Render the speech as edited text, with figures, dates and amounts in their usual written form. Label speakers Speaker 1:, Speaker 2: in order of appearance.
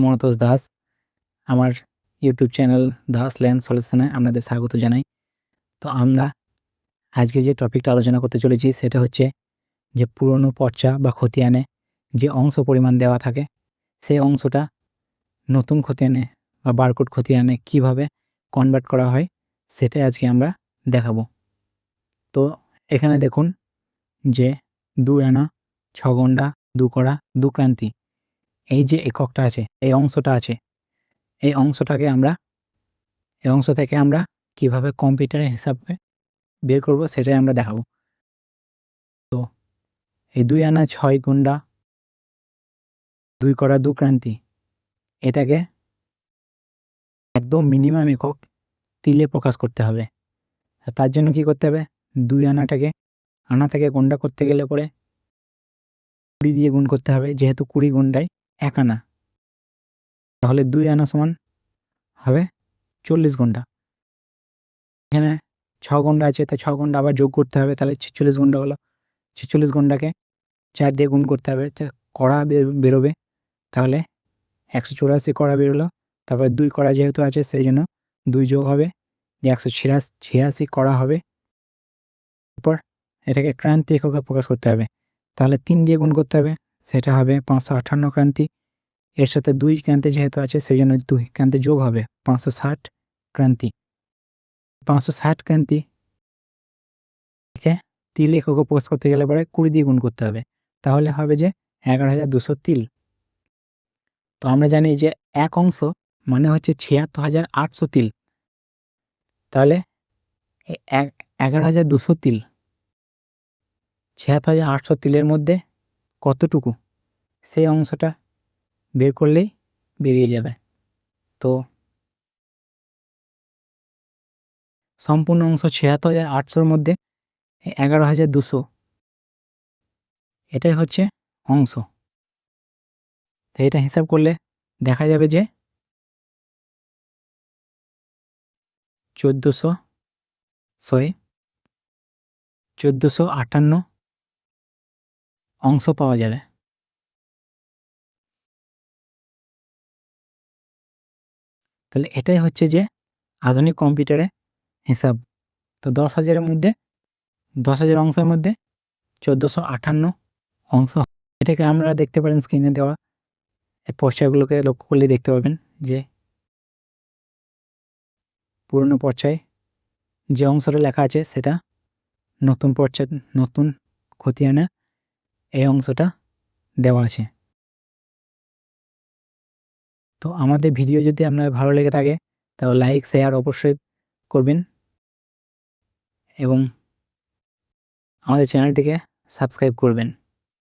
Speaker 1: মনতোষ দাস। আমার YouTube channel Das land সলিউশনে আপনাদের স্বাগত জানাই। তো আমরা আজকে যে টপিকটা আলোচনা করতে চলেছি সেটা হচ্ছে যে পুরনো পর্চা বা খতিয়ানে যে অংশ পরিমাণ দেওয়া থাকে সেই অংশটা নতুন খতিয়ানে বা বারকোড খতিয়ানে কীভাবে কনভার্ট করা হয় সেটাই আজকে আমরা দেখাবো। তো এখানে দেখুন যে 2 আনা 6 গন্ডা 2 কড়া 2 ক্রান্তি এই যে এককটা আছে, এই অংশটা আছে, এই অংশ থেকে আমরা কিভাবে কম্পিউটারের হিসাবে বের করব সেটাই আমরা দেখাবো। তো এই 2 আনা 6 গুন্ডা 2 কড়া 2 ক্রান্তি এটাকে একদম মিনিমাম একক তিলে প্রকাশ করতে হবে। তার জন্য কি করতে হবে, 2 আনাটাকে আনা থেকে গুন্ডা করতে গেলে পরে 20 দিয়ে গুণ করতে হবে, যেহেতু 20 গুন্ডায় 1 আনা, তাহলে 2 আনা সমান হবে 40 গুন্ডা। এখানে 6 গুন্ডা আছে, তাই 6 গুন্ডা আবার যোগ করতে হবে, তাহলে 46 গুন্ডা হলো। 46 গুন্ডাকে 4 দিয়ে গুণ করতে হবে, কড়া বেরোবে, তাহলে 184 কড়া বেরোলো। তারপরে 2 কড়া যেহেতু আছে সেই জন্য 2 যোগ হবে, যে 186 কড়া হবে। এরপর এটাকে ক্রান্তি এককে প্রকাশ করতে হবে, তাহলে 3 দিয়ে গুণ করতে হবে, সেটা হবে 558 ক্রান্তি। এর সাথে 2 ক্রান্তি যেহেতু আছে সেই জন্য 2 ক্রান্তি যোগ হবে 560 ক্রান্তি। 560 ক্রান্তি তিল এককে প্রকাশ করতে গেলে পরে 20 দিয়ে গুণ করতে হবে, তাহলে হবে যে 11,200 তিল। তো আমরা জানি যে এক অংশ মানে হচ্ছে 76,800 তিল, তাহলে 11,200 তিল 76,800 তিলের মধ্যে কতটুকু সেই অংশটা বের করলেই বেরিয়ে যাবে। তো সম্পূর্ণ অংশ 76,800-র মধ্যে 11,200 এটাই হচ্ছে অংশ। তো এটা হিসাব করলে দেখা যাবে যে 1458 অংশ পাওয়া যাবে। তাহলে এটাই হচ্ছে যে আধুনিক কম্পিউটারে হিসাব। তো 10,000-এর মধ্যে 10,000 অংশের মধ্যে 1458 অংশ। এটাকে আমরা দেখতে পারেন স্ক্রিনে দেওয়া এই পর্চাগুলোকে লক্ষ্য করলে দেখতে পাবেন যে পুরনো পর্চায় যে অংশটা লেখা আছে সেটা নতুন পর্চায় নতুন খতিয়ানে এই অংশটা দেওয়া আছে। তো আমাদের ভিডিও যদি আপনার ভালো লেগে থাকে তাহলে লাইক শেয়ার অবশ্যই করবেন এবং আমাদের চ্যানেলটিকে সাবস্ক্রাইব করবেন।